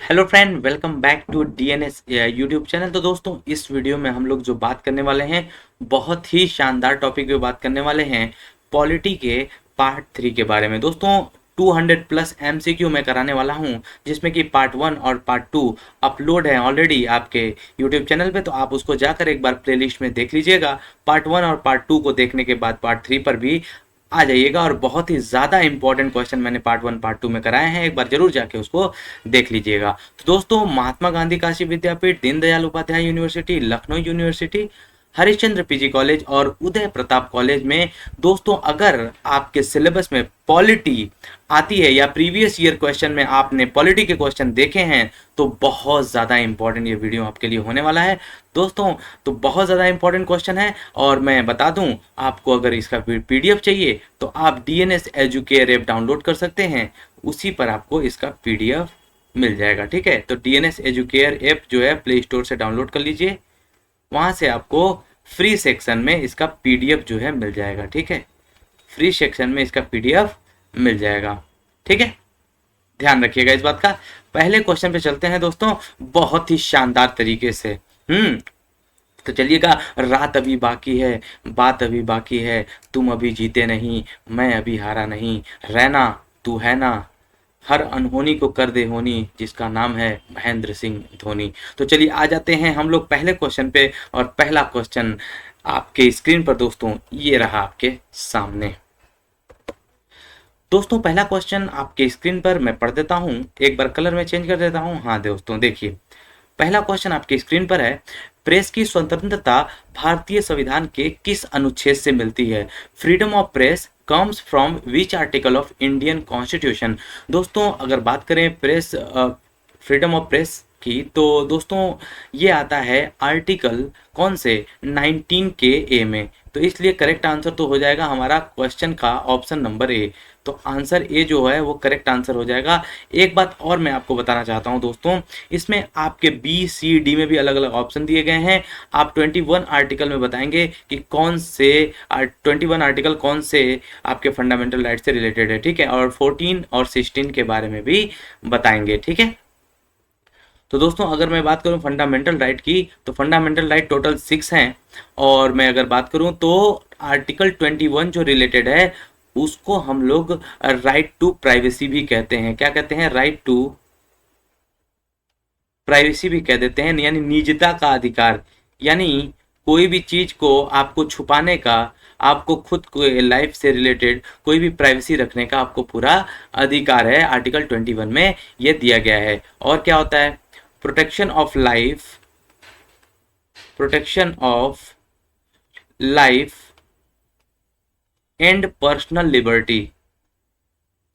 Hello friend, welcome back to DNS YouTube channel. तो दोस्तों, इस वीडियो में हम लोग जो बात करने वाले हैं, बहुत ही शानदार टॉपिक पे बात करने वाले हैं, पॉलिटी के पार्ट 3 के बारे में। दोस्तों, 200 प्लस एमसीक्यू मैं कराने वाला हूं, जिसमें कि पार्ट 1 और पार्ट 2 अपलोड है ऑलरेडी आपके यूट्यूब चैनल पे। तो आप उसको जाकर एक बार प्लेलिस्ट में देख लीजिएगा। पार्ट 1 और पार्ट 2 को देखने के बाद पार्ट 3 पर भी आ जाइएगा। और बहुत ही ज़्यादा इंपॉर्टेंट क्वेश्चन मैंने पार्ट 1 पार्ट 2 में कराए हैं, एक बार जरूर जाके उसको देख लीजिएगा। तो दोस्तों, Mahatma Gandhi Kashi Vidyapith, Deendayal Upadhyay university, Lucknow university, Harishchandra PG college और उदय प्रताप कॉलेज में दोस्तों, अगर आपके सिलेबस में पॉलिटी आती है या प्रीवियस ईयर क्वेश्चन में आपने पॉलिटी के क्वेश्चन देखे हैं, तो बहुत ज़्यादा इंपॉर्टेंट ये वीडियो आपके लिए होने वाला है दोस्तों। तो बहुत ज़्यादा इंपॉर्टेंट क्वेश्चन है। और मैं बता दूं आपको, अगर इसका पीडीएफ चाहिए तो आप डीएनएस एजुकेयर ऐप डाउनलोड कर सकते हैं, उसी पर आपको इसका पीडीएफ मिल जाएगा। ठीक है, तो डीएनएस एजुकेयर ऐप जो है प्ले स्टोर से डाउनलोड कर लीजिए, वहां से आपको फ्री सेक्शन में इसका पीडीएफ जो है मिल जाएगा। ठीक है, फ्री सेक्शन में इसका पीडीएफ मिल जाएगा। ठीक है, ध्यान रखिएगा इस बात का। पहले क्वेश्चन पे चलते हैं दोस्तों, बहुत ही शानदार तरीके से। तो चलिएगा। रात अभी बाकी है, बात अभी बाकी है, तुम अभी जीते नहीं, मैं अभी हारा नहीं, रहना तू है ना, हर अनहोनी को कर दे होनी, जिसका नाम है महेंद्र सिंह धोनी। तो चलिए आ जाते हैं हम लोग पहले क्वेश्चन पे। और पहला क्वेश्चन आपके स्क्रीन पर दोस्तों ये रहा आपके सामने। दोस्तों, पहला क्वेश्चन आपके स्क्रीन पर मैं पढ़ देता हूं, एक बार कलर में चेंज कर देता हूं। हाँ दोस्तों, देखिए पहला क्वेश्चन आपके स्क्रीन पर है, प्रेस की स्वतंत्रता भारतीय संविधान के किस अनुच्छेद से मिलती है? Freedom of press comes from which article of Indian constitution? दोस्तों, अगर बात करें प्रेस फ्रीडम ऑफ प्रेस की, तो दोस्तों ये आता है आर्टिकल कौन से, 19 के ए में। तो इसलिए करेक्ट आंसर तो हो जाएगा हमारा क्वेश्चन का ऑप्शन नंबर ए। तो आंसर ए जो है वो करेक्ट आंसर हो जाएगा। एक बात और मैं आपको बताना चाहता हूं दोस्तों, इसमें आपके बी सी डी में भी अलग अलग ऑप्शन दिए गए हैं। आप 21 आर्टिकल में बताएंगे कि कौन से 21 आर्टिकल कौन से आपके फंडामेंटल राइट से रिलेटेड है। ठीक है, और 14 और 16 के बारे में भी बताएंगे। ठीक है, तो दोस्तों अगर मैं बात करूं फंडामेंटल राइट की, तो फंडामेंटल राइट टोटल 6 हैं। और मैं अगर बात करूं तो आर्टिकल 21 जो रिलेटेड है, उसको हम लोग राइट टू प्राइवेसी भी कहते हैं। क्या कहते हैं? राइट टू प्राइवेसी भी कह देते हैं, यानी निजता का अधिकार। यानी कोई भी चीज को आपको छुपाने का, आपको खुद को लाइफ से रिलेटेड कोई भी प्राइवेसी रखने का आपको पूरा अधिकार है। आर्टिकल 21 में ये दिया गया है। और क्या होता है? Protection of life, protection of life and personal liberty,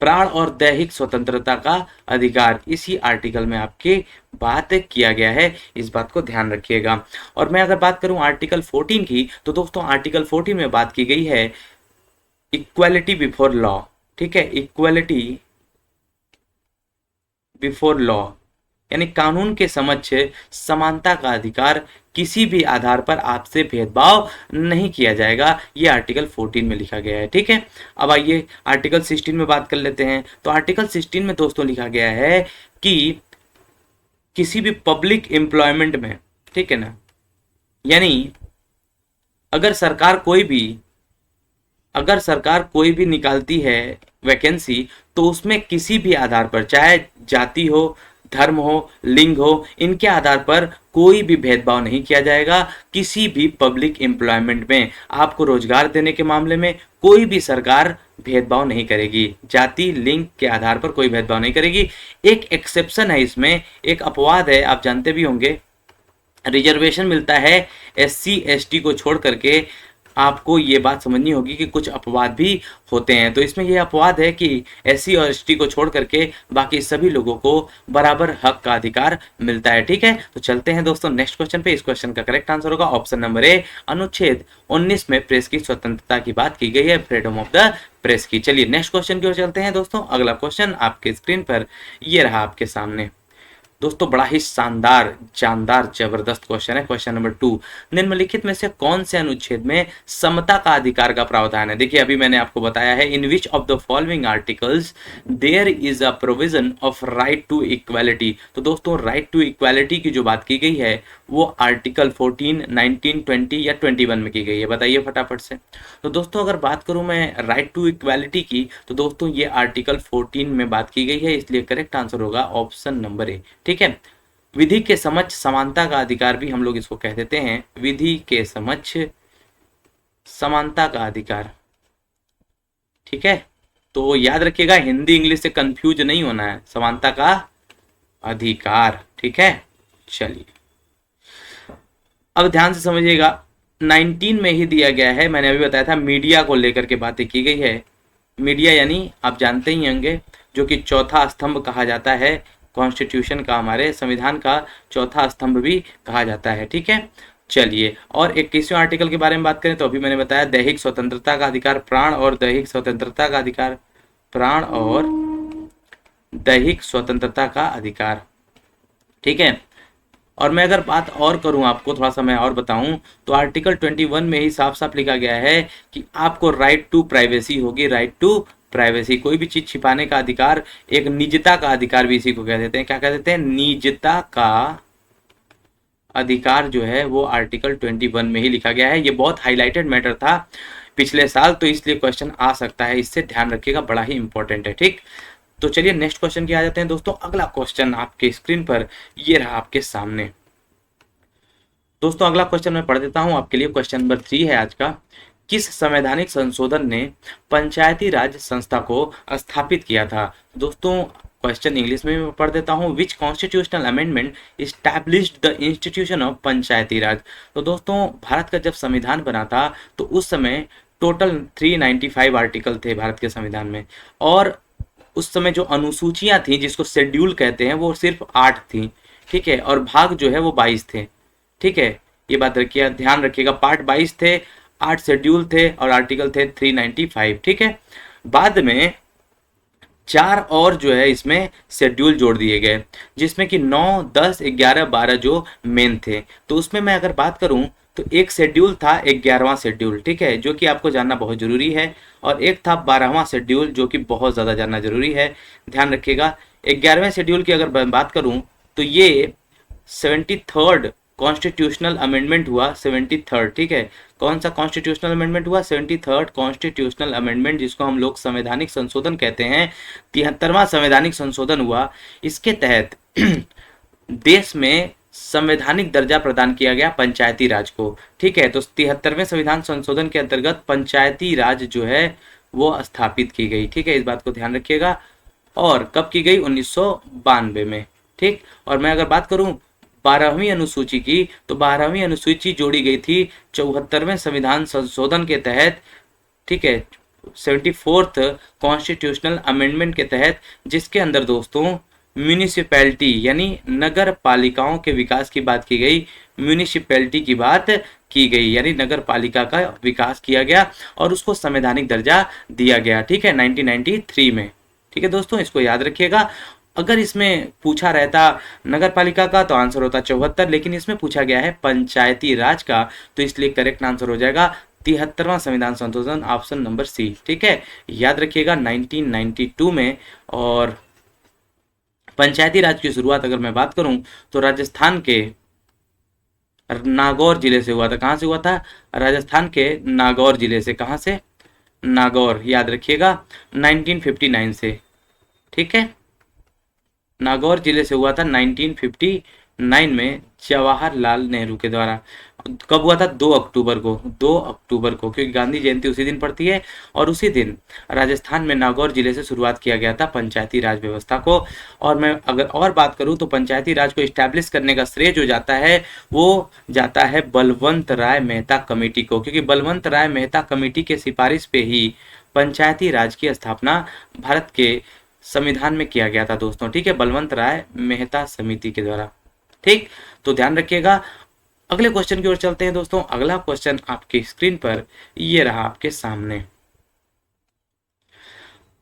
प्राण और दैहिक स्वतंत्रता का अधिकार, इसी आर्टिकल में आपकी बात किया गया है। इस बात को ध्यान रखिएगा। और मैं अगर बात करूं आर्टिकल 14 की, तो दोस्तों आर्टिकल 14 में बात की गई है इक्वालिटी बिफोर लॉ। ठीक है, इक्वालिटी बिफोर लॉ, यानी कानून के समक्ष समानता का अधिकार, किसी भी आधार पर आपसे भेदभाव नहीं किया जाएगा। ये आर्टिकल 14 में लिखा गया है। ठीक है, अब आइए आर्टिकल 16 में बात कर लेते हैं। तो आर्टिकल 16 में दोस्तों लिखा गया है कि किसी भी पब्लिक एम्प्लॉयमेंट में, ठीक है ना, यानी अगर सरकार कोई भी निकालती है वैकेंसी, तो उसमें किसी भी आधार पर, चाहे जाति हो, धर्म हो, लिंग हो, इनके आधार पर कोई भी भेदभाव नहीं किया जाएगा। किसी भी पब्लिक एम्प्लॉयमेंट में आपको रोजगार देने के मामले में कोई भी सरकार भेदभाव नहीं करेगी, जाति लिंग के आधार पर कोई भेदभाव नहीं करेगी। एक एक्सेप्शन है इसमें, एक अपवाद है, आप जानते भी होंगे, रिजर्वेशन मिलता है एससी एसटी को छोड़ करके। आपको ये बात समझनी होगी कि कुछ अपवाद भी होते हैं। तो इसमें ये अपवाद है कि एससी और एसटी को छोड़ करके बाकी सभी लोगों को बराबर हक का अधिकार मिलता है। ठीक है, तो चलते हैं दोस्तों नेक्स्ट क्वेश्चन पे। इस क्वेश्चन का करेक्ट आंसर होगा ऑप्शन नंबर ए। अनुच्छेद 19 में प्रेस की स्वतंत्रता की बात की गई है, फ्रीडम ऑफ द प्रेस की। चलिए नेक्स्ट क्वेश्चन की ओर चलते हैं दोस्तों। अगला क्वेश्चन आपके स्क्रीन पर ये रहा आपके सामने। दोस्तों बड़ा ही शानदार जानदार जबरदस्त क्वेश्चन है। क्वेश्चन नंबर 2, निम्नलिखित में से कौन से अनुच्छेद में समता का अधिकार का प्रावधान है? देखिए अभी मैंने आपको बताया है, in which of the following articles there is a provision of right to equality. तो दोस्तों राइट टू इक्वालिटी की जो बात की गई है वो आर्टिकल 14, 19, 20 या 21 में की गई है, बताइए फटाफट से। तो दोस्तों अगर बात करूं मैं राइट टू इक्वालिटी की, तो दोस्तों ये आर्टिकल 14 में बात की गई है, इसलिए करेक्ट आंसर होगा ऑप्शन नंबर ए। ठीक है, विधि के समक्ष समानता का अधिकार भी हम लोग इसको कह देते हैं, विधि के समक्ष समानता का अधिकार। ठीक है, तो याद रखिएगा हिंदी इंग्लिश से कंफ्यूज नहीं होना है, समानता का अधिकार। ठीक है, चलिए अब ध्यान से समझिएगा, 19 में ही दिया गया है, मैंने अभी बताया था मीडिया को लेकर के बातें की गई है। मीडिया यानी आप जानते ही होंगे जो कि चौथा स्तंभ कहा जाता है कॉन्स्टिट्यूशन का, हमारे संविधान का चौथा स्तंभ भी कहा जाता है। ठीक है, चलिए और 21वें आर्टिकल के बारे में बात करें तो अभी मैंने बताया दैहिक स्वतंत्रता का अधिकार, प्राण और दैहिक स्वतंत्रता का अधिकार, प्राण और दैहिक स्वतंत्रता का अधिकार। ठीक है, और मैं अगर बात और करूं आपको थोड़ा सा मैं और बताऊं तो आर्टिकल 21 में ही साफ साफ लिखा गया है कि आपको राइट टू प्राइवेसी होगी, राइट टू प्राइवेसी, कोई भी चीज छिपाने का अधिकार, एक निजता का अधिकार भी इसी को कह देते हैं। क्या कह देते हैं? निजता का अधिकार जो है वो आर्टिकल 21 में ही लिखा गया है। ये बहुत हाईलाइटेड मैटर था पिछले साल, तो इसलिए क्वेश्चन आ सकता है, इससे ध्यान रखिएगा, बड़ा ही इंपॉर्टेंट है। ठीक, तो चलिए नेक्स्ट क्वेश्चन की आ जाते हैं दोस्तों। अगला क्वेश्चन आपके स्क्रीन पर ये रहा आपके सामने। दोस्तों अगला क्वेश्चन मैं पढ़ देता हूं आपके लिए, क्वेश्चन नंबर 3 है आज का। किस संवैधानिक संशोधन ने पंचायती राज संस्था को स्थापित किया था? दोस्तों क्वेश्चन इंग्लिश में मैं पढ़ देता हूं, which constitutional amendment established the institution of panchayati raj. तो दोस्तों भारत का जब संविधान बना था तो उस समय टोटल 395 आर्टिकल थे भारत के संविधान में, और उस समय जो अनुसूचियां थी जिसको शेड्यूल कहते हैं वो सिर्फ 8 थी। ठीक है, और भाग जो है वो 22 थे। ठीक है, ये बात रखिए, ध्यान रखिएगा, पार्ट 22 थे, 8 शेड्यूल थे और आर्टिकल थे 395। ठीक है, बाद में 4 और जो है इसमें शेड्यूल जोड़ दिए गए, जिसमें कि 9, 10, 11, 12 जो मेन थे। तो उसमें मैं अगर बात करूं तो एक शेड्यूल था 11वां शेड्यूल, ठीक है, जो कि आपको जानना बहुत जरूरी है, और एक था 12वां शेड्यूल जो कि बहुत ज़्यादा जानना जरूरी है। ध्यान रखिएगा, 11वें शेड्यूल की अगर बात करूं तो ये 73rd कॉन्स्टिट्यूशनल अमेंडमेंट हुआ, 73rd। ठीक है, कौन सा कॉन्स्टिट्यूशनल अमेंडमेंट हुआ? 73rd कॉन्स्टिट्यूशनल अमेंडमेंट, जिसको हम लोग संवैधानिक संशोधन कहते हैं। 73वां संवैधानिक संशोधन हुआ, इसके तहत देश में संवैधानिक दर्जा प्रदान किया गया पंचायती राज को। ठीक है, तो 73वें संविधान संशोधन के अंतर्गत पंचायती राज जो है वो स्थापित की गई। ठीक है, इस बात को ध्यान रखिएगा, और कब की गई? 1992 में। ठीक, और मैं अगर बात करूं 12वीं अनुसूची की, तो 12वीं अनुसूची जोड़ी गई थी 74वें संविधान संशोधन के तहत। ठीक है, 74th कॉन्स्टिट्यूशनल अमेंडमेंट के तहत, जिसके अंदर दोस्तों म्यूनिसिपैलिटी यानी नगर पालिकाओं के विकास की बात की गई, म्यूनिसिपैलिटी की बात की गई, यानी नगर पालिका का विकास किया गया और उसको संवैधानिक दर्जा दिया गया। ठीक है, 1993 में। ठीक है दोस्तों, इसको याद रखिएगा। अगर इसमें पूछा रहता नगर पालिका का तो आंसर होता 74, लेकिन इसमें पूछा गया है पंचायती राज का, तो इसलिए करेक्ट आंसर हो जाएगा 73वां संविधान संशोधन, ऑप्शन नंबर सी। ठीक है, याद रखिएगा 1992 में। और पंचायती राज की शुरुआत अगर मैं बात करूं तो राजस्थान के नागौर जिले से हुआ था। कहां से हुआ था? राजस्थान के नागौर जिले से। कहां से? नागौर, याद रखिएगा 1959 से। ठीक है, नागौर जिले से हुआ था 1959 में जवाहरलाल नेहरू के द्वारा। कब हुआ था? 2 अक्टूबर को, 2 अक्टूबर को, क्योंकि गांधी जयंती उसी दिन पड़ती है, और उसी दिन राजस्थान में नागौर जिले से शुरुआत किया गया था पंचायती राज व्यवस्था को। और मैं अगर और बात करूं तो पंचायती राज को इस्टेब्लिश करने का श्रेय जो जाता है वो जाता है बलवंत राय मेहता कमेटी को, क्योंकि बलवंत राय मेहता कमेटी के सिफारिश पे ही पंचायती राज की स्थापना भारत के संविधान में किया गया था दोस्तों। ठीक है, बलवंत राय मेहता समिति के द्वारा। ठीक, तो ध्यान रखिएगा। अगले क्वेश्चन की ओर चलते हैं दोस्तों। अगला क्वेश्चन आपकी स्क्रीन पर ये रहा आपके सामने।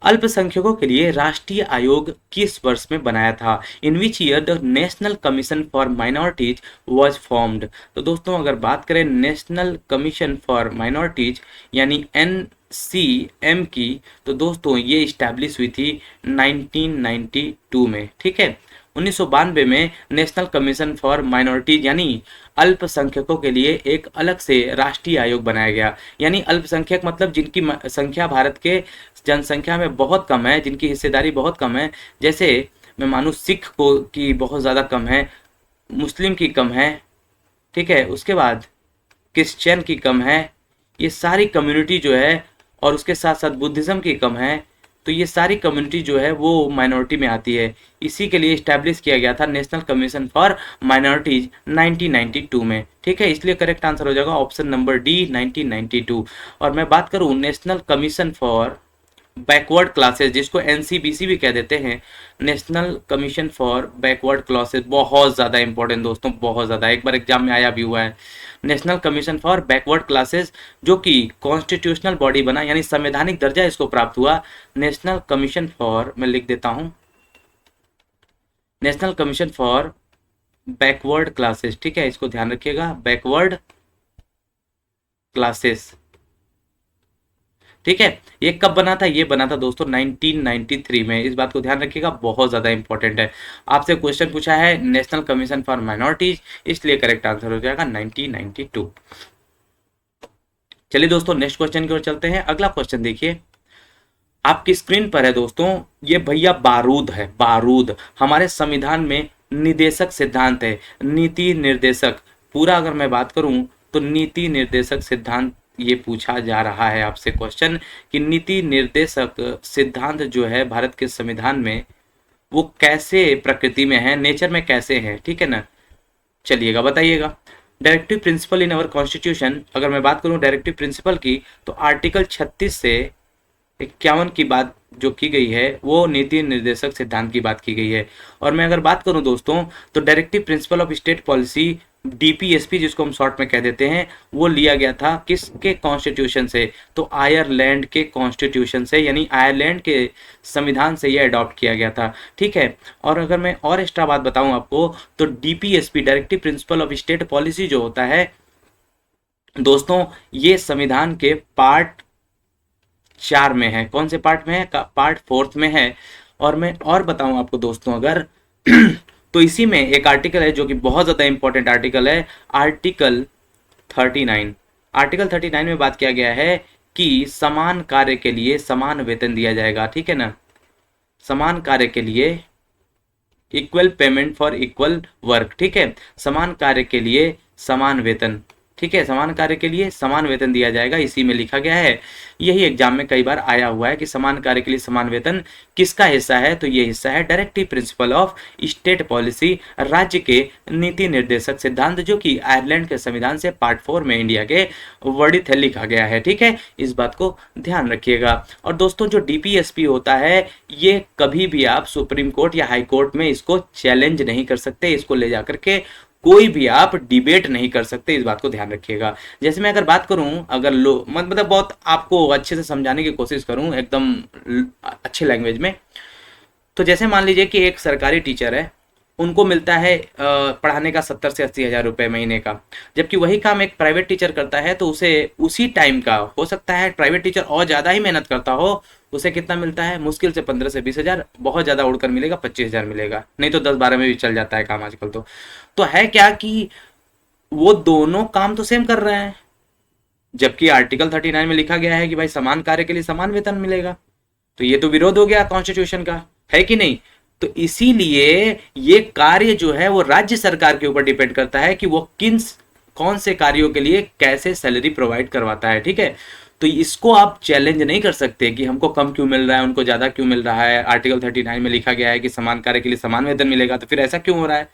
अल्पसंख्यकों के लिए राष्ट्रीय आयोग किस वर्ष में बनाया था? In which year the national commission for minorities was formed. तो दोस्तों अगर बात करें नेशनल कमीशन फॉर माइनॉरिटीज यानी NCM की, तो दोस्तों ये इस्टेब्लिश हुई थी 1992 में। ठीक है, 1992 में नेशनल कमीशन फॉर माइनॉरिटीज यानी अल्पसंख्यकों के लिए एक अलग से राष्ट्रीय आयोग बनाया गया। यानी अल्पसंख्यक मतलब जिनकी संख्या भारत के जनसंख्या में बहुत कम है, जिनकी हिस्सेदारी बहुत कम है। जैसे मैं मानूँ सिख को की बहुत ज़्यादा कम है, मुस्लिम की कम है, ठीक है, उसके बाद क्रिश्चियन की कम है, ये सारी कम्युनिटी जो है, और उसके साथ साथ बुद्धिज़्म की कम है। तो ये सारी कम्युनिटी जो है वो माइनॉरिटी में आती है। इसी के लिए इस्टेब्लिश किया गया था नेशनल कमीशन फॉर माइनॉरिटीज 1992 में। ठीक है, इसलिए करेक्ट आंसर हो जाएगा ऑप्शन नंबर डी 1992। और मैं बात करूँ national commission for backward classes, जिसको NCBC भी कह देते हैं, national commission for backward classes, बहुत ज़्यादा इंपॉर्टेंट दोस्तों, बहुत ज़्यादा, एक बार एग्जाम में आया भी हुआ है। National commission for backward classes जो कि कॉन्स्टिट्यूशनल बॉडी बना, यानी संवैधानिक दर्जा इसको प्राप्त हुआ। नेशनल कमीशन फॉर, मैं लिख देता हूँ, national commission for backward classes. ठीक है, इसको ध्यान रखिएगा, बैकवर्ड क्लासेस। ठीक है, ये कब बना था? ये बना था दोस्तों 1993 में। इस बात को ध्यान रखिएगा, बहुत ज्यादा इंपॉर्टेंट है। आपसे क्वेश्चन पूछा है नेशनल कमीशन फॉर माइनॉरिटीज, इसलिए करेक्ट आंसर हो जाएगा 1992। चलिए दोस्तों नेक्स्ट क्वेश्चन की ओर चलते हैं। अगला क्वेश्चन देखिए, आपकी स्क्रीन पर है दोस्तों, ये भैया बारूद है, बारूद हमारे संविधान में निदेशक सिद्धांत है, नीति निर्देशक। पूरा अगर मैं बात करूं तो नीति निर्देशक सिद्धांत ये पूछा जा रहा है आपसे क्वेश्चन कि नीति निर्देशक सिद्धांत जो है भारत के संविधान में वो कैसे प्रकृति में है, नेचर में कैसे है। ठीक है ना, चलिएगा बताइएगा। Directive principle in our constitution, अगर मैं बात करूं डायरेक्टिव प्रिंसिपल की, तो आर्टिकल 36 से 51 की बात जो की गई है वो नीति निर्देशक सिद्धांत की बात की गई है। और मैं अगर बात करूं दोस्तों तो directive principle of state policy DPSP जिसको हम शॉर्ट में कह देते हैं, वो लिया गया था किसके कॉन्स्टिट्यूशन से? तो आयरलैंड के कॉन्स्टिट्यूशन से, यानी आयरलैंड के संविधान से ये अडॉप्ट किया गया था। ठीक है, और अगर मैं और एक्स्ट्रा बात बताऊं आपको तो DPSP directive principle of state policy जो होता है दोस्तों, ये संविधान के पार्ट 4 में है। कौन से पार्ट में है? पार्ट 4 में है। और मैं और बताऊं आपको दोस्तों अगर तो इसी में एक आर्टिकल है जो कि बहुत ज़्यादा इंपॉर्टेंट आर्टिकल है, आर्टिकल 39। आर्टिकल 39 में बात किया गया है कि समान कार्य के लिए समान वेतन दिया जाएगा। ठीक है ना, समान कार्य के लिए equal payment for equal work. ठीक है, समान कार्य के लिए समान वेतन। ठीक है, समान कार्य के लिए समान वेतन दिया जाएगा, इसी में लिखा गया है। यही एग्जाम में कई बार आया हुआ है कि समान कार्य के लिए समान वेतन किसका हिस्सा है? तो ये हिस्सा है directive principle of state policy, राज्य के नीति निर्देशक सिद्धांत, जो कि आयरलैंड के संविधान से पार्ट 4 में इंडिया के वर्णित है, लिखा गया है। ठीक है, इस बात को ध्यान रखिएगा। और दोस्तों जो DPSP होता है, ये कभी भी आप सुप्रीम कोर्ट या हाई कोर्ट में इसको चैलेंज नहीं कर सकते, इसको ले जाकर के कोई भी आप डिबेट नहीं कर सकते, इस बात को ध्यान रखिएगा। जैसे मैं अगर बात करूं, अगर लो मतलब बहुत आपको अच्छे से समझाने की कोशिश करूं एकदम अच्छे लैंग्वेज में, तो जैसे मान लीजिए कि एक सरकारी टीचर है, उनको मिलता है पढ़ाने का 70 से 80 हज़ार रुपये महीने का, जबकि वही काम एक प्राइवेट टीचर करता है तो उसे उसी टाइम का, हो सकता है प्राइवेट टीचर और ज़्यादा ही मेहनत करता हो, उसे कितना मिलता है? मुश्किल से 15 से 20 हज़ार, बहुत ज़्यादा उड़कर मिलेगा 25 हज़ार मिलेगा, नहीं तो 10-12 में भी चल जाता है काम आजकल। तो है क्या कि वो दोनों काम तो सेम कर रहे हैं, जबकि आर्टिकल 39 में लिखा गया है कि भाई समान कार्य के लिए समान वेतन मिलेगा। तो ये तो विरोध हो गया कॉन्स्टिट्यूशन का, है कि नहीं? तो इसीलिए ये कार्य जो है वो राज्य सरकार के ऊपर डिपेंड करता है कि वो कौन से कार्यों के लिए कैसे सैलरी प्रोवाइड करवाता है। ठीक है, तो इसको आप चैलेंज नहीं कर सकते कि हमको कम क्यों मिल रहा है, उनको ज्यादा क्यों मिल रहा है। आर्टिकल 39 में लिखा गया है कि समान कार्य के लिए समान वेतन मिलेगा, तो फिर ऐसा क्यों हो रहा है?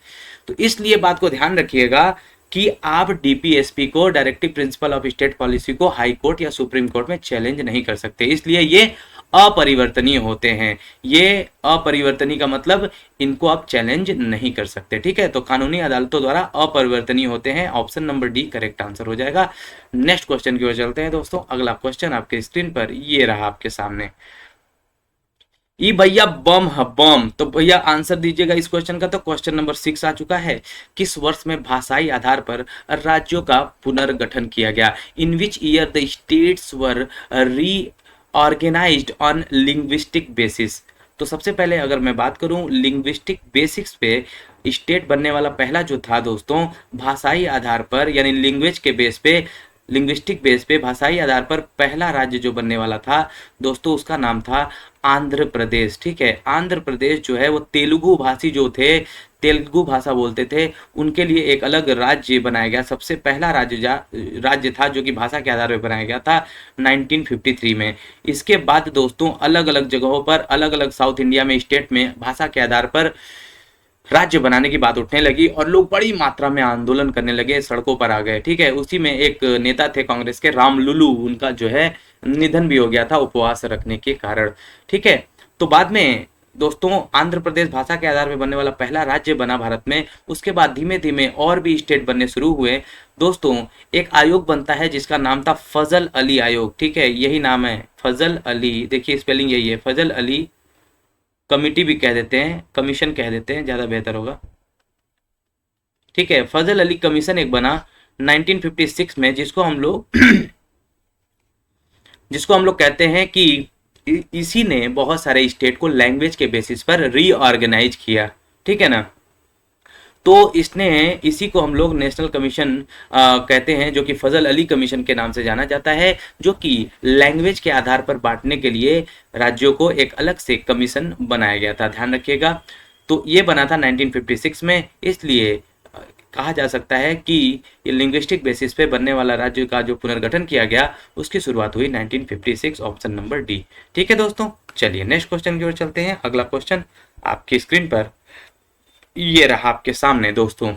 तो इसलिए बात को ध्यान रखिएगा कि आप DPSP को, directive principle of state policy को, हाई कोर्ट या सुप्रीम कोर्ट में चैलेंज नहीं कर सकते, इसलिए ये अपरिवर्तनीय होते हैं। ये अपरिवर्तनीय का मतलब इनको आप चैलेंज नहीं कर सकते। ठीक है, तो कानूनी अदालतों द्वारा अपरिवर्तनीय होते हैं। Option number D correct answer हो जाएगा। नेक्स्ट क्वेश्चन की ओर चलते हैं दोस्तों। अगला क्वेश्चन आपके स्क्रीन पर ये रहा आपके सामने। ई भैया बम है बम। तो भैया आंसर दीजिएगा इस क्वेश्चन का। तो क्वेश्चन नंबर 6 आ चुका है। किस वर्ष में भाषाई आधार पर राज्यों का पुनर्गठन किया गया? In which year the states were reorganised on linguistic basis? तो सबसे पहले अगर मैं बात करूं लिंग्विस्टिक बेसिक्स पे स्टेट बनने वाला पहला जो था दोस्तों, भाषाई आधार पर यानी लैंग्वेज के बेस पे, लिंग्विस्टिक बेस पे भाषाई आधार पर पहला राज्य जो बनने वाला था दोस्तों, उसका नाम था आंध्र प्रदेश। ठीक है, आंध्र प्रदेश जो है वो तेलुगु भाषी जो थे, तेलुगु भाषा बोलते थे, उनके लिए एक अलग राज्य बनाया गया। सबसे पहला राज्य था जो कि भाषा के आधार पर बनाया गया था 1953 में। इसके बाद दोस्तों अलग अलग जगहों पर, अलग अलग साउथ इंडिया में स्टेट में भाषा के आधार पर राज्य बनाने की बात उठने लगी और लोग बड़ी मात्रा में आंदोलन करने लगे, सड़कों पर आ गए। ठीक है, उसी में एक नेता थे कांग्रेस के, रामलुलू, उनका जो है निधन भी हो गया था उपवास रखने के कारण। ठीक है, तो बाद में दोस्तों आंध्र प्रदेश भाषा के आधार पर बनने वाला पहला राज्य बना भारत में। उसके बाद धीमे धीमे और भी स्टेट बनने शुरू हुए दोस्तों। एक आयोग बनता है जिसका नाम था फजल अली आयोग। ठीक है, यही नाम है फजल अली, देखिए स्पेलिंग यही है, फजल अली कमिटी भी कह देते हैं, कमीशन कह देते हैं, ज़्यादा बेहतर होगा। ठीक है, फजल अली कमीशन एक बना 1956 में, जिसको हम लोग कहते हैं कि इसी ने बहुत सारे स्टेट को लैंग्वेज के बेसिस पर रीऑर्गेनाइज किया। ठीक है ना, तो इसने, इसी को हम लोग नेशनल कमीशन कहते हैं, जो कि फजल अली कमीशन के नाम से जाना जाता है, जो कि लैंग्वेज के आधार पर बांटने के लिए राज्यों को एक अलग से कमीशन बनाया गया था, ध्यान रखिएगा। तो ये बना था 1956 में, इसलिए कहा जा सकता है कि ये लिंग्विस्टिक बेसिस पे बनने वाला राज्य का जो पुनर्गठन किया गया उसकी शुरुआत हुई 1956, ऑप्शन नंबर डी। ठीक है दोस्तों, चलिए नेक्स्ट क्वेश्चन की ओर चलते हैं। अगला क्वेश्चन आपकी स्क्रीन पर ये रहा आपके सामने दोस्तों।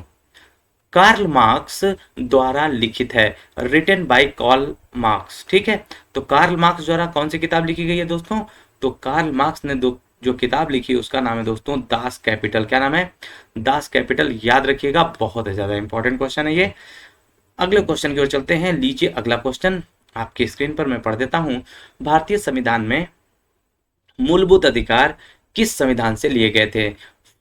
कार्ल मार्क्स द्वारा लिखित है, रिटन बाय कार्ल मार्क्स। ठीक है, तो कार्ल मार्क्स द्वारा कौन सी किताब लिखी गई है दोस्तों? तो कार्ल मार्क्स ने जो किताब लिखी उसका नाम है दोस्तों दास कैपिटल। क्या नाम है? दास कैपिटल, याद रखिएगा, बहुत ही ज्यादा इंपॉर्टेंट क्वेश्चन है ये। अगले क्वेश्चन की ओर चलते हैं। लीजिए अगला क्वेश्चन आपकी स्क्रीन पर मैं पढ़ देता हूं। भारतीय संविधान में मूलभूत अधिकार किस संविधान से लिए गए थे?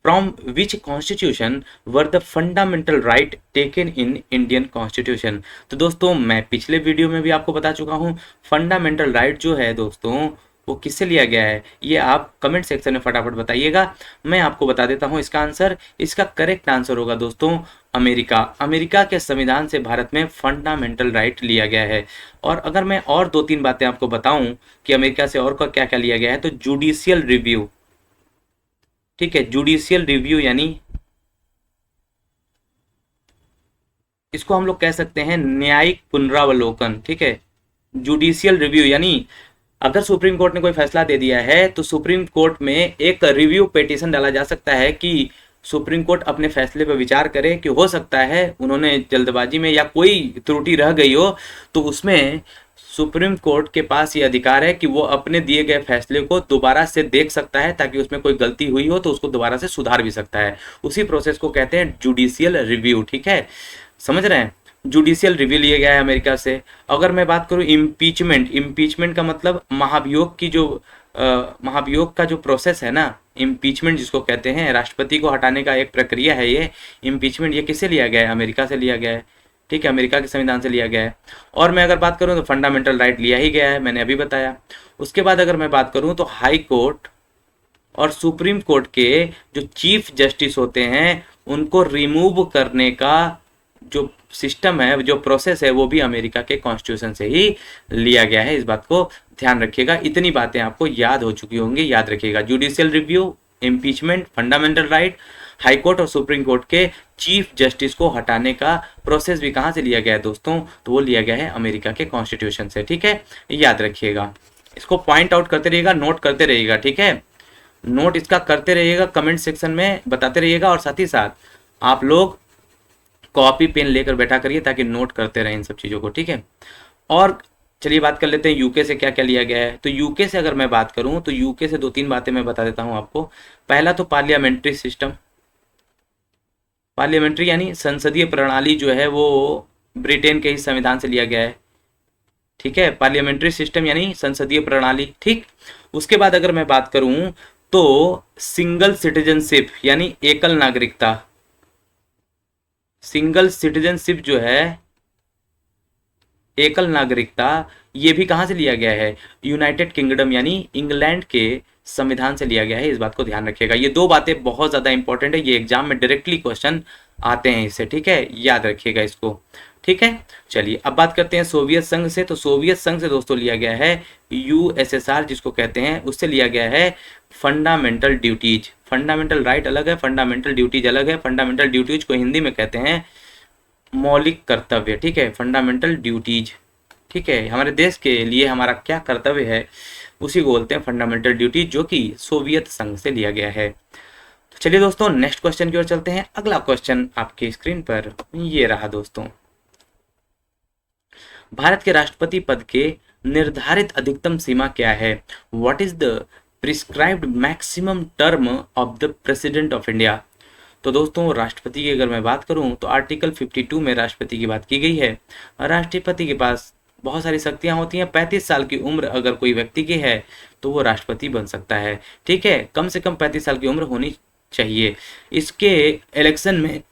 From which constitution were the fundamental right taken in Indian Constitution? तो दोस्तों मैं पिछले वीडियो में भी आपको बता चुका हूँ, फंडामेंटल राइट जो है दोस्तों वो किससे लिया गया है, ये आप कमेंट सेक्शन में फटाफट बताइएगा। मैं आपको बता देता हूँ इसका आंसर। इसका करेक्ट आंसर होगा दोस्तों अमेरिका। अमेरिका के संविधान से भारत में फंडामेंटल राइट लिया गया है। और अगर मैं और दो तीन बातें आपको बताऊं कि अमेरिका से और क्या क्या लिया गया है, तो जुडिशियल रिव्यू। ठीक है, जुडिशियल रिव्यू यानी इसको हम लोग कह सकते हैं न्यायिक पुनरावलोकन। ठीक है, जुडिशियल रिव्यू यानी अगर सुप्रीम कोर्ट ने कोई फैसला दे दिया है तो सुप्रीम कोर्ट में एक रिव्यू पिटीशन डाला जा सकता है कि सुप्रीम कोर्ट अपने फैसले पर विचार करे कि हो सकता है उन्होंने जल्दबाजी में या कोई त्रुटि रह गई हो, तो उसमें सुप्रीम कोर्ट के पास ये अधिकार है कि वो अपने दिए गए फैसले को दोबारा से देख सकता है, ताकि उसमें कोई गलती हुई हो तो उसको दोबारा से सुधार भी सकता है। उसी प्रोसेस को कहते हैं जुडिशियल रिव्यू। ठीक है, समझ रहे हैं? जुडिशियल रिव्यू लिया गया है अमेरिका से। अगर मैं बात करूं इम्पीचमेंट, इम्पीचमेंट का मतलब महाभियोग की जो महाभियोग का जो प्रोसेस है ना, इम्पीचमेंट जिसको कहते हैं, राष्ट्रपति को हटाने का एक प्रक्रिया है ये इम्पीचमेंट। ये किससे लिया गया है? अमेरिका से लिया गया है। ठीक है, अमेरिका के संविधान से लिया गया है। और मैं अगर बात करूं तो फंडामेंटल राइट लिया ही गया है, मैंने अभी बताया। उसके बाद अगर मैं बात करूं तो हाई कोर्ट और सुप्रीम कोर्ट के जो चीफ जस्टिस होते हैं उनको रिमूव करने का जो सिस्टम है, जो प्रोसेस है, वो भी अमेरिका के कॉन्स्टिट्यूशन से ही लिया गया है। इस बात को ध्यान रखिएगा। इतनी बातें आपको याद हो चुकी होंगी, याद रखिएगा। Judicial review, impeachment, fundamental right, high court और सुप्रीम कोर्ट के चीफ जस्टिस को हटाने का प्रोसेस भी कहां से लिया गया है दोस्तों? तो वो लिया गया है अमेरिका के कॉन्स्टिट्यूशन से। ठीक है, याद रखिएगा। इसको पॉइंट आउट करते रहिएगा, नोट करते रहिएगा। ठीक है, नोट इसका करते रहिएगा, कमेंट सेक्शन में बताते रहिएगा, और साथ ही साथ आप लोग कॉपी पेन लेकर बैठा करिए ताकि नोट करते रहें इन सब चीज़ों को। ठीक है, और चलिए बात कर लेते हैं यूके से क्या क्या लिया गया है। तो यूके से अगर मैं बात करूं तो यूके से दो तीन बातें मैं बता देता हूं आपको। पहला तो पार्लियामेंट्री सिस्टम, पार्लियामेंट्री यानी संसदीय प्रणाली जो है वो ब्रिटेन के ही संविधान से लिया गया है। ठीक है, पार्लियामेंट्री सिस्टम यानी संसदीय प्रणाली। ठीक, उसके बाद अगर मैं बात करूं तो सिंगल सिटीजनशिप यानी एकल नागरिकता, सिंगल सिटीजनशिप जो है, एकल नागरिकता, ये भी कहां से लिया गया है, यूनाइटेड किंगडम यानी इंग्लैंड के संविधान से लिया गया है। इस बात को ध्यान रखिएगा, ये दो बातें बहुत ज्यादा इंपॉर्टेंट है, ये एग्जाम में डायरेक्टली क्वेश्चन आते हैं इससे, ठीक है, याद रखिएगा इसको, ठीक है। चलिए अब बात करते हैं सोवियत संघ से। तो सोवियत संघ से दोस्तों लिया गया है यूएसएसआर जिसको कहते हैं, उससे लिया गया है फंडामेंटल ड्यूटीज। फंडामेंटल राइट अलग है, फंडामेंटल ड्यूटीज अलग है। फंडामेंटल ड्यूटीज को हिंदी में कहते हैं मौलिक कर्तव्य, ठीक है, फंडामेंटल ड्यूटीज, ठीक है, हमारे देश के लिए हमारा क्या कर्तव्य है उसी को बोलते हैं फंडामेंटल ड्यूटीज, जो कि सोवियत संघ से लिया गया है। तो चलिए दोस्तों नेक्स्ट क्वेश्चन की ओर चलते हैं। अगला क्वेश्चन आपके स्क्रीन पर ये रहा दोस्तों, भारत के राष्ट्रपति पद के निर्धारित अधिकतम सीमा क्या है? What is the prescribed maximum term of the president of India? तो दोस्तों राष्ट्रपति की अगर मैं बात करूं तो आर्टिकल 52 में राष्ट्रपति की बात की गई है। राष्ट्रपति के पास बहुत सारी शक्तियां होती हैं। 35 साल की उम्र अगर कोई व्यक्ति की है तो वो राष्ट्रपति बन सकता है, ठीक है, कम से कम 35 साल की उम्र होनी चाहिए। इसके इलेक्शन में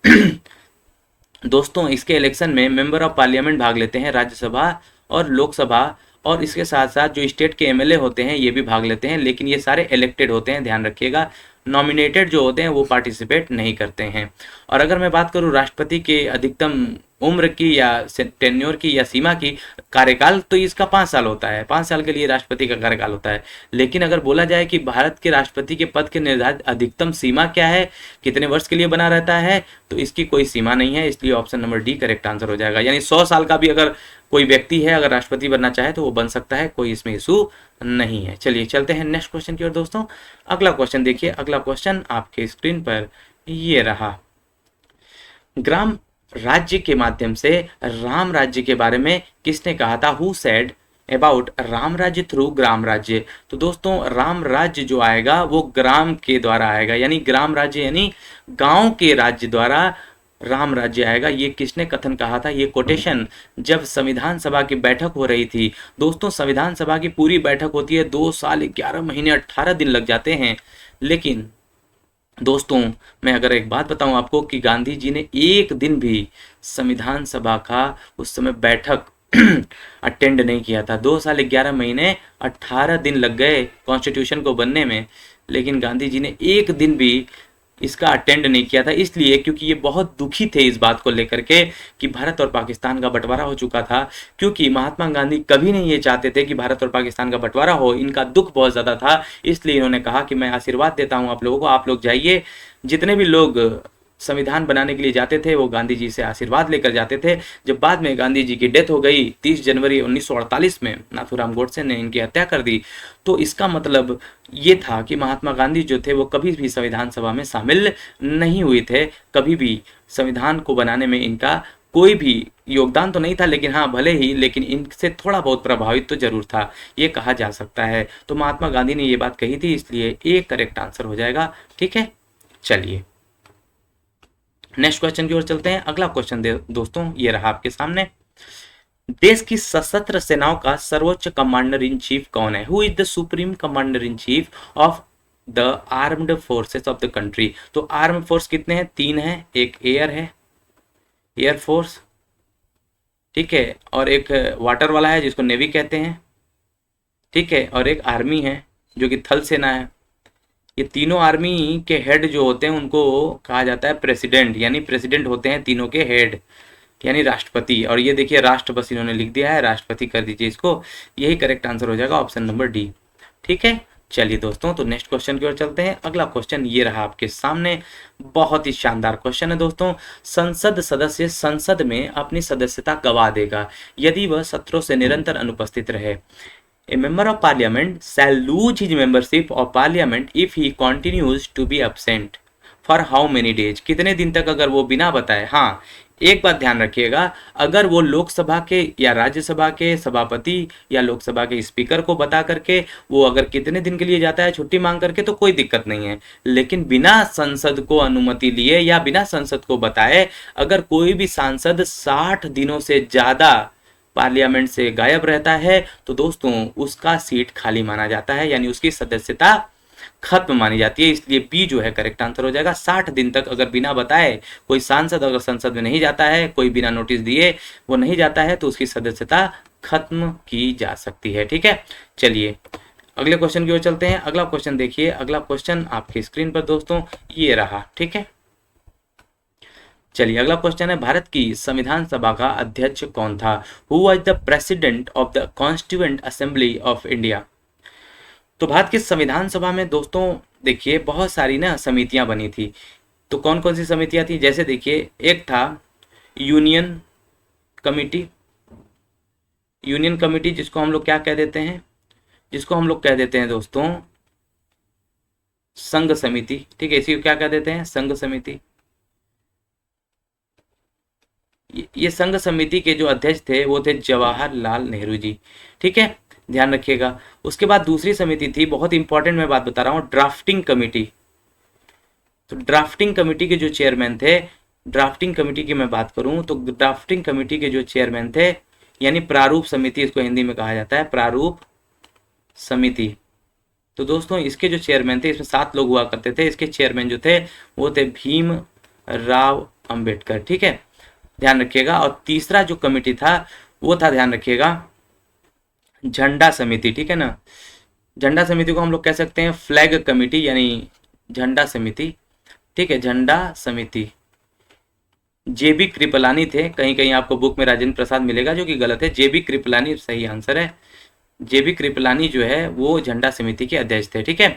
दोस्तों इसके इलेक्शन में मेंबर ऑफ पार्लियामेंट भाग लेते हैं, राज्यसभा और लोकसभा, और इसके साथ साथ जो स्टेट के एमएलए होते हैं ये भी भाग लेते हैं, लेकिन ये सारे इलेक्टेड होते हैं, ध्यान रखिएगा। नॉमिनेटेड जो होते हैं वो पार्टिसिपेट नहीं करते हैं। और अगर मैं बात करूं राष्ट्रपति के अधिकतम उम्र की या टेन्योर की या सीमा की, कार्यकाल, तो इसका 5 साल होता है, 5 साल के लिए राष्ट्रपति का कार्यकाल होता है। लेकिन अगर बोला जाए कि भारत के राष्ट्रपति के पद के निर्धारित अधिकतम सीमा क्या है, कितने वर्ष के लिए बना रहता है, तो इसकी कोई सीमा नहीं है, इसलिए option number D correct answer हो जाएगा। यानी 100 साल का भी अगर कोई व्यक्ति है, अगर राष्ट्रपति बनना चाहे तो वो बन सकता है, कोई इसमें इशू नहीं है। चलिए चलते हैं नेक्स्ट क्वेश्चन की ओर दोस्तों। अगला क्वेश्चन देखिए, अगला क्वेश्चन आपके स्क्रीन पर ये रहा, ग्राम राज्य के माध्यम से राम राज्य के बारे में किसने कहा था? हु सेड अबाउट राम राज्य थ्रू ग्राम राज्य? तो दोस्तों राम राज्य जो आएगा वो ग्राम के द्वारा आएगा, यानी ग्राम राज्य यानी गांव के राज्य द्वारा राम राज्य आएगा। ये किसने कथन कहा था? ये कोटेशन जब संविधान सभा की बैठक हो रही थी। दोस्तों संविधान सभा की पूरी बैठक होती है, 2 साल 11 महीने 18 दिन लग जाते हैं। लेकिन दोस्तों मैं अगर एक बात बताऊं आपको कि गांधी जी ने एक दिन भी संविधान सभा का उस समय बैठक अटेंड नहीं किया था। 2 साल 11 महीने 18 दिन लग गए कॉन्स्टिट्यूशन को बनने में, लेकिन गांधी जी ने एक दिन भी इसका अटेंड नहीं किया था, इसलिए क्योंकि ये बहुत दुखी थे इस बात को लेकर के कि भारत और पाकिस्तान का बंटवारा हो चुका था। क्योंकि महात्मा गांधी कभी नहीं ये चाहते थे कि भारत और पाकिस्तान का बंटवारा हो, इनका दुख बहुत ज़्यादा था, इसलिए इन्होंने कहा कि मैं आशीर्वाद देता हूँ आप लोगों को, आप लोग जाइए, जितने भी लोग संविधान बनाने के लिए जाते थे वो गांधी जी से आशीर्वाद लेकर जाते थे। जब बाद में गांधी जी की डेथ हो गई 30 जनवरी 1948 में, नाथूराम गोडसे ने इनकी हत्या कर दी, तो इसका मतलब ये था कि महात्मा गांधी जो थे वो कभी भी संविधान सभा में शामिल नहीं हुए थे, कभी भी संविधान को बनाने में इनका कोई भी योगदान तो नहीं था, लेकिन हाँ भले ही, लेकिन इनसे थोड़ा बहुत प्रभावित तो जरूर था, ये कहा जा सकता है। तो महात्मा गांधी ने ये बात कही थी, इसलिए एक करेक्ट आंसर हो जाएगा, ठीक है। चलिए नेक्स्ट क्वेश्चन की ओर चलते हैं। अगला क्वेश्चन दोस्तों ये रहा आपके सामने, देश की सशस्त्र सेनाओं का सर्वोच्च कमांडर इन चीफ कौन है? Who is the supreme commander in chief of the armed forces of the country? तो आर्म्ड फोर्स कितने हैं? 3 हैं, एक एयर है, एयर फोर्स, ठीक है, और एक वाटर वाला है जिसको नेवी कहते हैं, ठीक है, और एक आर्मी है जो कि थल सेना है। ये तीनों आर्मी के हेड जो होते हैं उनको कहा जाता है प्रेसिडेंट, यानी प्रेसिडेंट होते हैं तीनों के हेड, यानी राष्ट्रपति। और ये देखिए राष्ट्र बस इन्होंने लिख दिया है, राष्ट्रपति कर दीजिए इसको, यही करेक्ट आंसर हो जाएगा, ऑप्शन नंबर डी, ठीक है। चलिए दोस्तों तो नेक्स्ट क्वेश्चन की ओर चलते हैं। अगला क्वेश्चन ये रहा आपके सामने, बहुत ही शानदार क्वेश्चन है दोस्तों, संसद सदस्य संसद में अपनी सदस्यता गवा देगा यदि वह सत्रों से निरंतर अनुपस्थित रहे। A member of parliament shall lose his membership of parliament if he continues to be absent for how many days? कितने दिन तक अगर वो बिना बताए। हाँ एक बात ध्यान रखिएगा, अगर वो लोकसभा के या राज्यसभा के सभापति या लोकसभा के स्पीकर को बता करके वो अगर कितने दिन के लिए जाता है छुट्टी मांग करके तो कोई दिक्कत नहीं है, लेकिन बिना संसद को अनुमति लिए या बिना संसद को बताए अगर कोई भी सांसद 60 दिनों से ज़्यादा पार्लियामेंट से गायब रहता है तो दोस्तों उसका सीट खाली माना जाता है, यानी उसकी सदस्यता खत्म मानी जाती है। इसलिए बी जो है करेक्ट आंसर हो जाएगा। 60 दिन तक अगर बिना बताए कोई सांसद अगर संसद में नहीं जाता है, कोई बिना नोटिस दिए वो नहीं जाता है, तो उसकी सदस्यता खत्म की जा सकती है। ठीक है, चलिए अगले क्वेश्चन की ओर चलते हैं। अगला क्वेश्चन देखिए, अगला क्वेश्चन आपकी स्क्रीन पर दोस्तों ये रहा। ठीक है, चलिए अगला क्वेश्चन है, भारत की संविधान सभा का अध्यक्ष कौन था? Who was the president of the constituent assembly of India? तो भारत की संविधान सभा में दोस्तों देखिए बहुत सारी ना समितियां बनी थी। तो कौन कौन सी समितियां थी? जैसे देखिए, एक था यूनियन कमिटी, यूनियन कमिटी जिसको हम लोग क्या कह देते हैं, जिसको हम लोग कह देते हैं दोस्तों संघ समिति। ठीक है, इसी को क्या कह देते हैं? संघ समिति। ये संघ समिति के जो अध्यक्ष थे वो थे जवाहरलाल नेहरू जी। ठीक है, ध्यान रखिएगा। उसके बाद दूसरी समिति थी, बहुत इंपॉर्टेंट मैं बात बता रहा हूँ, ड्राफ्टिंग कमिटी। तो ड्राफ्टिंग कमिटी के जो चेयरमैन थे, ड्राफ्टिंग कमिटी की मैं बात करूं तो ड्राफ्टिंग कमिटी के जो चेयरमैन थे, यानी प्रारूप समिति इसको हिंदी में कहा जाता है, प्रारूप समिति। तो दोस्तों इसके जो चेयरमैन थे, इसमें 7 लोग हुआ करते थे। इसके चेयरमैन जो थे वो थे भीम राव अंबेडकर। ठीक है, ध्यान रखिएगा। और तीसरा जो कमिटी था वो था, ध्यान रखिएगा, झंडा समिति। ठीक है ना, झंडा समिति को हम लोग कह सकते हैं फ्लैग कमिटी, यानी झंडा समिति। ठीक है, झंडा समिति। जेबी कृपलानी थे, कहीं कहीं आपको बुक में राजेंद्र प्रसाद मिलेगा जो कि गलत है, जेबी कृपलानी सही आंसर है। जेबी कृपलानी जो है वो झंडा समिति के अध्यक्ष थे। ठीक है,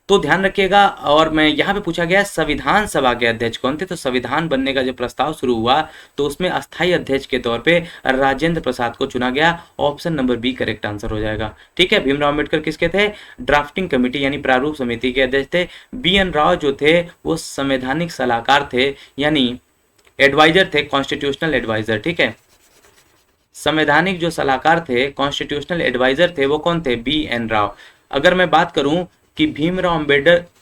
तो ध्यान रखिएगा। और मैं यहाँ पे पूछा गया संविधान सभा के अध्यक्ष कौन थे? तो संविधान बनने का जो प्रस्ताव शुरू हुआ तो उसमें अस्थायी अध्यक्ष के तौर पे राजेंद्र प्रसाद को चुना गया। Option number B correct answer हो जाएगा। ठीक है, भीमराव अम्बेडकर किसके थे? ड्राफ्टिंग कमेटी यानी प्रारूप समिति के अध्यक्ष थे। बी एन राव जो थे वो संवैधानिक सलाहकार थे, यानी एडवाइजर थे, कॉन्स्टिट्यूशनल एडवाइजर। ठीक है, संवैधानिक जो सलाहकार थे, कॉन्स्टिट्यूशनल एडवाइजर थे, वो कौन थे? B N Rao. अगर मैं बात करूं कि भीमराव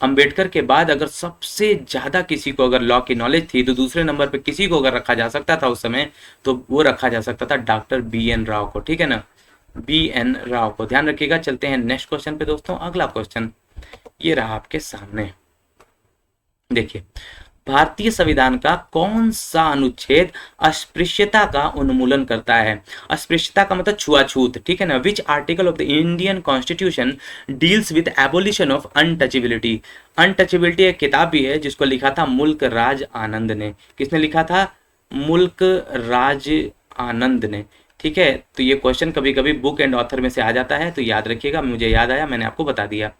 अंबेडकर के बाद अगर सबसे ज्यादा किसी को अगर लॉ की नॉलेज थी तो दूसरे नंबर पे किसी को अगर रखा जा सकता था उस समय, तो वो रखा जा सकता था डॉक्टर बी एन राव को। ठीक है ना, बी एन राव को। ध्यान रखिएगा। चलते हैं नेक्स्ट क्वेश्चन पे दोस्तों। अगला क्वेश्चन ये रहा आपके सामने। देखिए, भारतीय संविधान का कौन सा अनुच्छेद अस्पृश्यता का उन्मूलन करता है? अस्पृश्यता का मतलब छुआछूत। ठीक है ना। Which article of the Indian constitution deals with abolition of untouchability? Untouchability एक किताब भी है जिसको लिखा था मुल्क राज आनंद ने। किसने लिखा था? मुल्क राज आनंद ने। ठीक है, तो ये क्वेश्चन कभी कभी बुक एंड ऑथर में से आ जाता है, तो याद रखिएगा। मुझे याद आया, मैंने आपको बता दिया।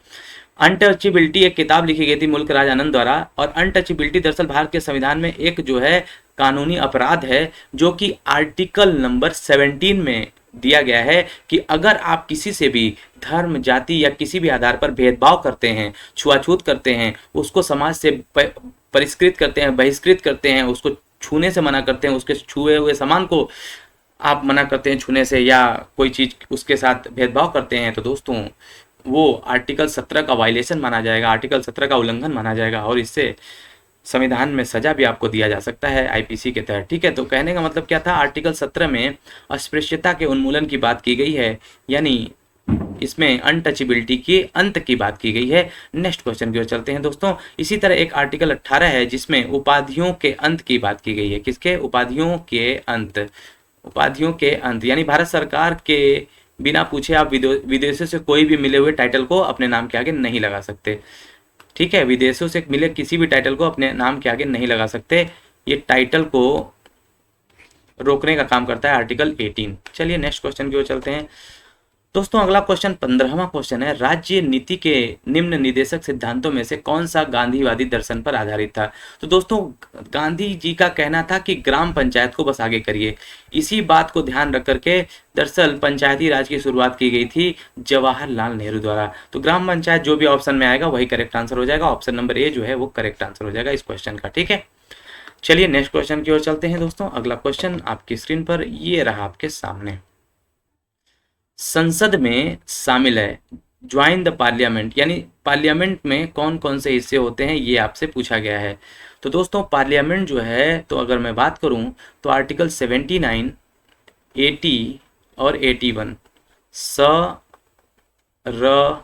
अनटचेबिलिटी एक किताब लिखी गई थी मुल्क राज आनंद द्वारा, और अनटचेबिलिटी दरअसल भारत के संविधान में एक जो है कानूनी अपराध है, जो कि आर्टिकल नंबर 17 में दिया गया है कि अगर आप किसी से भी धर्म, जाति या किसी भी आधार पर भेदभाव करते हैं, छुआछूत करते हैं, उसको समाज से परिष्कृत करते हैं, बहिष्कृत करते हैं, उसको छूने से मना करते हैं, उसके छुए हुए सामान को आप मना करते हैं छूने से, या कोई चीज उसके साथ भेदभाव करते हैं, तो दोस्तों वो आर्टिकल 17 का वायलेशन माना जाएगा, आर्टिकल 17 का उल्लंघन माना जाएगा, और इससे संविधान में सजा भी आपको दिया जा सकता है आईपीसी के तहत। ठीक है, तो कहने का मतलब क्या था? आर्टिकल 17 में अस्पृश्यता के उन्मूलन की बात की गई है, यानी इसमें अनटचेबिलिटी के अंत की बात की गई है। नेक्स्ट क्वेश्चन की ओर चलते हैं दोस्तों। इसी तरह एक आर्टिकल 18 है जिसमें उपाधियों के अंत की बात की गई है। किसके? उपाधियों के अंत। उपाधियों के अंत यानी भारत सरकार के बिना पूछे आप विदेशों से कोई भी मिले हुए टाइटल को अपने नाम के आगे नहीं लगा सकते। ठीक है, विदेशों से मिले किसी भी टाइटल को अपने नाम के आगे नहीं लगा सकते। ये टाइटल को रोकने का काम करता है आर्टिकल 18। चलिए नेक्स्ट क्वेश्चन की ओर चलते हैं दोस्तों। अगला क्वेश्चन 15वां क्वेश्चन है, राज्य नीति के निम्न निदेशक सिद्धांतों में से कौन सा गांधीवादी दर्शन पर आधारित था? तो दोस्तों गांधी जी का कहना था कि ग्राम पंचायत को बस आगे करिए। इसी बात को ध्यान रख करके दरअसल पंचायती राज की शुरुआत की गई थी जवाहरलाल नेहरू द्वारा। तो ग्राम पंचायत जो भी ऑप्शन में आएगा वही करेक्ट आंसर हो जाएगा। ऑप्शन नंबर ए जो है वो करेक्ट आंसर हो जाएगा इस क्वेश्चन का। ठीक है, चलिए नेक्स्ट क्वेश्चन की ओर चलते हैं दोस्तों। अगला क्वेश्चन आपकी स्क्रीन पर ये रहा आपके सामने। संसद में शामिल है, ज्वाइन द पार्लियामेंट, यानी पार्लियामेंट में कौन कौन से हिस्से होते हैं ये आपसे पूछा गया है। तो दोस्तों पार्लियामेंट जो है, तो अगर मैं बात करूं तो आर्टिकल 79, 80, और 81 स र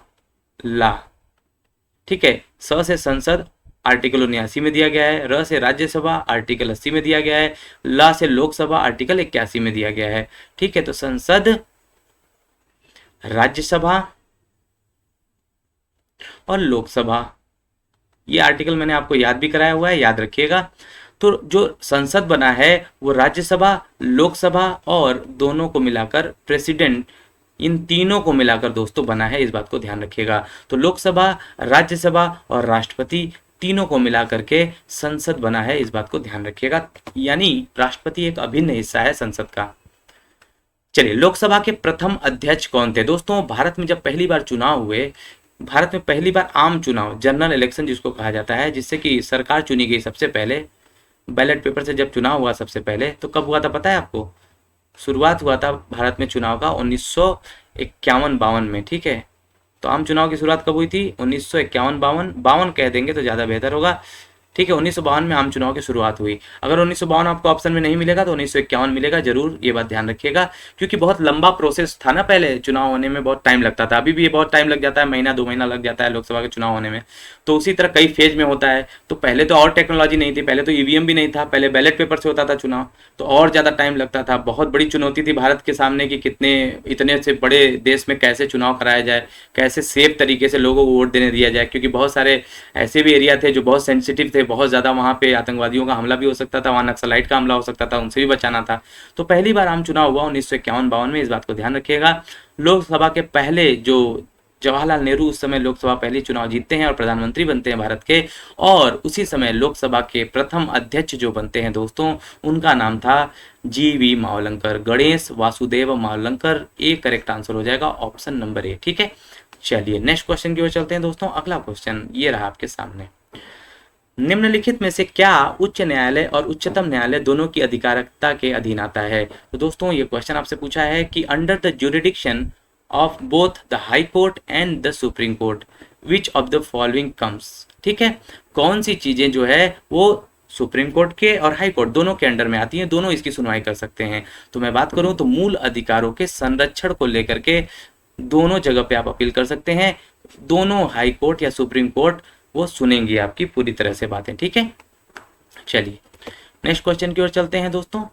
ला, ठीक है। स से संसद आर्टिकल 79 में दिया गया है, र से राज्यसभा आर्टिकल 80 में दिया गया है, ला से लोकसभा आर्टिकल 81 में दिया गया है, ठीक है। तो संसद, राज्यसभा और लोकसभा, ये आर्टिकल मैंने आपको याद भी कराया हुआ है, याद रखिएगा। तो जो संसद बना है वो राज्यसभा, लोकसभा और दोनों को मिलाकर प्रेसिडेंट, इन तीनों को मिलाकर दोस्तों बना है, इस बात को ध्यान रखिएगा। तो लोकसभा, राज्यसभा और राष्ट्रपति तीनों को मिला करके संसद बना है, इस बात को ध्यान रखिएगा। यानी राष्ट्रपति एक अभिन्न हिस्सा है संसद का। चलिए, लोकसभा के प्रथम अध्यक्ष कौन थे दोस्तों? भारत में जब पहली बार चुनाव हुए, भारत में पहली बार आम चुनाव, जनरल इलेक्शन जिसको कहा जाता है, जिससे कि सरकार चुनी गई सबसे पहले, बैलेट पेपर से जब चुनाव हुआ सबसे पहले, तो कब हुआ था पता है आपको? शुरुआत हुआ था भारत में चुनाव का 1951-52 में, ठीक है। तो आम चुनाव की शुरुआत कब हुई थी? 1951-52, 52 कह देंगे तो ज़्यादा बेहतर होगा, ठीक है। 1952 में आम चुनाव की शुरुआत हुई। अगर 1952 आपको ऑप्शन में नहीं मिलेगा तो 1951 मिलेगा, जरूर ये बात ध्यान रखिएगा, क्योंकि बहुत लंबा प्रोसेस था ना, पहले चुनाव होने में बहुत टाइम लगता था, अभी भी ये बहुत टाइम लग जाता है, महीना 2 महीना लग जाता है लोकसभा के चुनाव होने में। तो उसी तरह कई फेज में होता है। तो पहले तो और टेक्नोलॉजी नहीं थी, पहले तो ईवीएम भी नहीं था, पहले बैलेट पेपर से होता था चुनाव, तो और ज़्यादा टाइम लगता था। बहुत बड़ी चुनौती थी भारत के सामने कि कितने, इतने से बड़े देश में कैसे चुनाव कराया जाए, कैसे सेफ तरीके से लोगों को वोट देने दिया जाए, क्योंकि बहुत सारे ऐसे भी एरिया थे जो बहुत सेंसिटिव थे, बहुत ज़्यादा वहाँ पे आतंकवादियों का हमला भी हो सकता था, वहाँ नक्सलाइट का हमला हो सकता था, उनसे भी बचाना था। तो पहली बार आम चुनाव हुआ 1951-52 में, इस बात को ध्यान रखिएगा। लोकसभा के पहले जो जवाहरलाल नेहरू उस समय लोकसभा पहले चुनाव जीतते हैं और प्रधानमंत्री बनते हैं भारत के, और उसी समय लोकसभा के प्रथम अध्यक्ष जो बनते हैं दोस्तों, उनका नाम था GV Mavalankar, Ganesh Vasudev Mavalankar. A correct answer हो जाएगा, ऑप्शन नंबर ए, ठीक है। चलिए नेक्स्ट क्वेश्चन की ओर चलते हैं दोस्तों। अगला क्वेश्चन ये रहा आपके सामने, निम्नलिखित में से क्या उच्च न्यायालय और उच्चतम न्यायालय दोनों की अधिकारिता के अधीन आता है? तो दोस्तों ये क्वेश्चन आपसे पूछा है कि under the jurisdiction of both the high court and the supreme court which of the following comes, ठीक है। कौन सी चीजें जो है वो सुप्रीम कोर्ट के और हाई कोर्ट दोनों के अंडर में आती हैं, दोनों इसकी सुनवाई कर सकते हैं। तो मैं बात करूं तो मूल अधिकारों के संरक्षण को लेकर के दोनों जगह पे आप अपील कर सकते हैं, दोनों हाई कोर्ट या सुप्रीम कोर्ट वो सुनेंगे आपकी पूरी तरह से बातें, ठीक है। चलिए नेक्स्ट क्वेश्चन की ओर चलते हैं दोस्तों।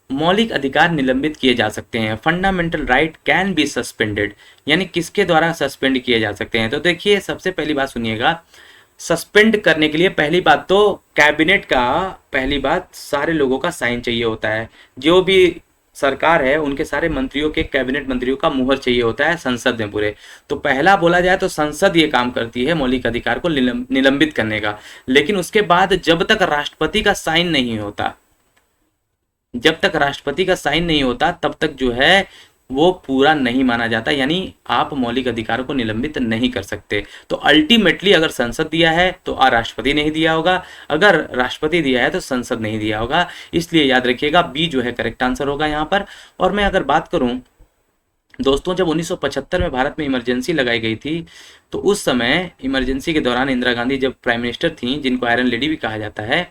मौलिक अधिकार निलंबित किए जा सकते हैं, fundamental right can be suspended, यानी किसके द्वारा सस्पेंड किए जा सकते हैं? तो देखिए सबसे पहली बात सुनिएगा, सस्पेंड करने के लिए पहली बात तो कैबिनेट का, पहली बात सारे लोगों का साइन चाहिए होता है, जो भी सरकार है उनके सारे मंत्रियों के, कैबिनेट मंत्रियों का मुहर चाहिए होता है संसद में पूरे। तो पहला बोला जाए तो संसद ये काम करती है मौलिक अधिकार को निलंबित करने का, लेकिन उसके बाद जब तक राष्ट्रपति का साइन नहीं होता, जब तक राष्ट्रपति का साइन नहीं होता तब तक जो है वो पूरा नहीं माना जाता, यानी आप मौलिक अधिकारों को निलंबित नहीं कर सकते। तो अल्टीमेटली अगर संसद दिया है तो राष्ट्रपति नहीं दिया होगा, अगर राष्ट्रपति दिया है तो संसद नहीं दिया होगा, इसलिए याद रखिएगा बी जो है करेक्ट आंसर होगा यहाँ पर। और मैं अगर बात करूं दोस्तों, जब 1975 में भारत में इमरजेंसी लगाई गई थी, तो उस समय इमरजेंसी के दौरान इंदिरा गांधी जब प्राइम मिनिस्टर थी, जिनको आयरन लेडी भी कहा जाता है,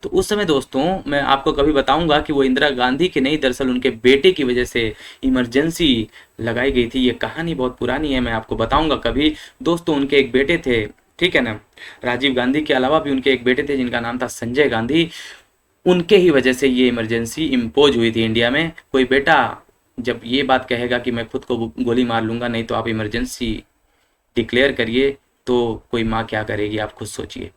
तो उस समय दोस्तों मैं आपको कभी बताऊंगा कि वो इंदिरा गांधी के नहीं, दरअसल उनके बेटे की वजह से इमरजेंसी लगाई गई थी। ये कहानी बहुत पुरानी है, मैं आपको बताऊंगा कभी। दोस्तों उनके एक बेटे थे, ठीक है ना, राजीव गांधी के अलावा भी उनके एक बेटे थे जिनका नाम था संजय गांधी, उनके ही वजह से ये इमरजेंसी इम्पोज हुई थी इंडिया में। कोई बेटा जब ये बात कहेगा कि मैं खुद को गोली मार लूंगा, नहीं तो आप इमरजेंसी डिक्लेयर करिए, तो कोई माँ क्या करेगी आप खुद सोचिए।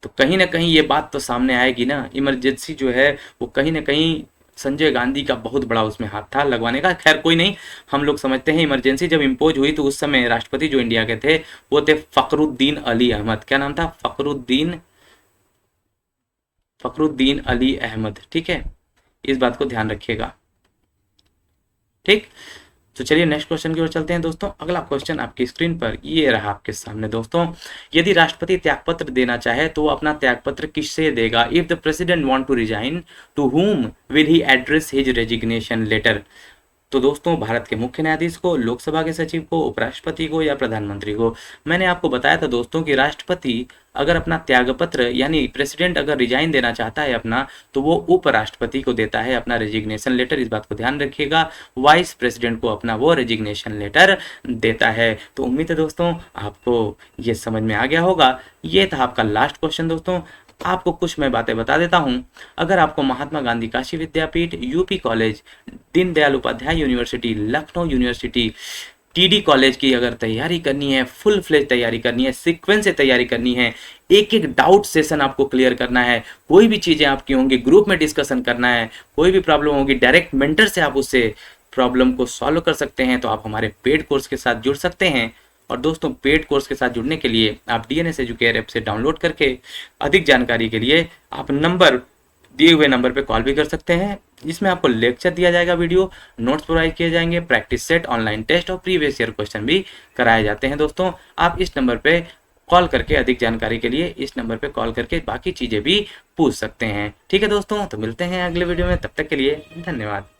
तो कहीं ना कहीं ये बात तो सामने आएगी ना, इमरजेंसी जो है वो कहीं ना कहीं संजय गांधी का बहुत बड़ा उसमें हाथ था लगवाने का। खैर कोई नहीं, हम लोग समझते हैं इमरजेंसी जब इम्पोज हुई तो उस समय राष्ट्रपति जो इंडिया के थे वो थे फखरुद्दीन अली अहमद। क्या नाम था? फखरुद्दीन अली अहमद, ठीक है, इस बात को ध्यान रखिएगा, ठीक। तो चलिए नेक्स्ट क्वेश्चन की ओर चलते हैं दोस्तों। अगला क्वेश्चन आपकी स्क्रीन पर ये रहा आपके सामने दोस्तों, यदि राष्ट्रपति त्यागपत्र देना चाहे तो वो अपना त्यागपत्र किससे देगा? If the president want to resign, to whom will he address his resignation letter? तो दोस्तों भारत के मुख्य न्यायाधीश को, लोकसभा के सचिव को, उपराष्ट्रपति को या प्रधानमंत्री को। मैंने आपको बताया था दोस्तों कि राष्ट्रपति अगर अपना त्यागपत्र यानी प्रेसिडेंट अगर रिजाइन देना चाहता है अपना, तो वो उपराष्ट्रपति को देता है अपना रेजिग्नेशन लेटर। इस बात को ध्यान रखिएगा, वाइस प्रेसिडेंट को अपना वो रेजिग्नेशन लेटर देता है। तो उम्मीद है दोस्तों आपको ये समझ में आ गया होगा। ये था आपका लास्ट क्वेश्चन दोस्तों। आपको कुछ मैं बातें बता देता हूं। अगर आपको Mahatma Gandhi Kashi Vidyapith, UP college, Deendayal Upadhyay university, Lucknow university, TD college की अगर तैयारी करनी है, फुल फ्लेज तैयारी करनी है, सीक्वेंस से तैयारी करनी है, एक एक डाउट सेशन आपको क्लियर करना है, कोई भी चीजें आपकी होंगी ग्रुप में डिस्कशन करना है, कोई भी प्रॉब्लम होगी डायरेक्ट मेंटर से आप उससे प्रॉब्लम को सॉल्व कर सकते हैं, तो आप हमारे पेड कोर्स के साथ जुड़ सकते हैं। और दोस्तों पेड कोर्स के साथ जुड़ने के लिए आप डीएनएस एजुकेयर ऐप से डाउनलोड करके अधिक जानकारी के लिए आप दिए हुए नंबर पे कॉल भी कर सकते हैं। इसमें आपको लेक्चर दिया जाएगा, वीडियो नोट्स प्रोवाइड किए जाएंगे, प्रैक्टिस सेट, ऑनलाइन टेस्ट और प्रीवियस ईयर क्वेश्चन भी कराए जाते हैं। दोस्तों आप इस नंबर पे कॉल करके अधिक जानकारी के लिए इस नंबर पे कॉल करके बाकी चीजें भी पूछ सकते हैं। ठीक है दोस्तों, तो मिलते हैं अगले वीडियो में, तब तक के लिए धन्यवाद।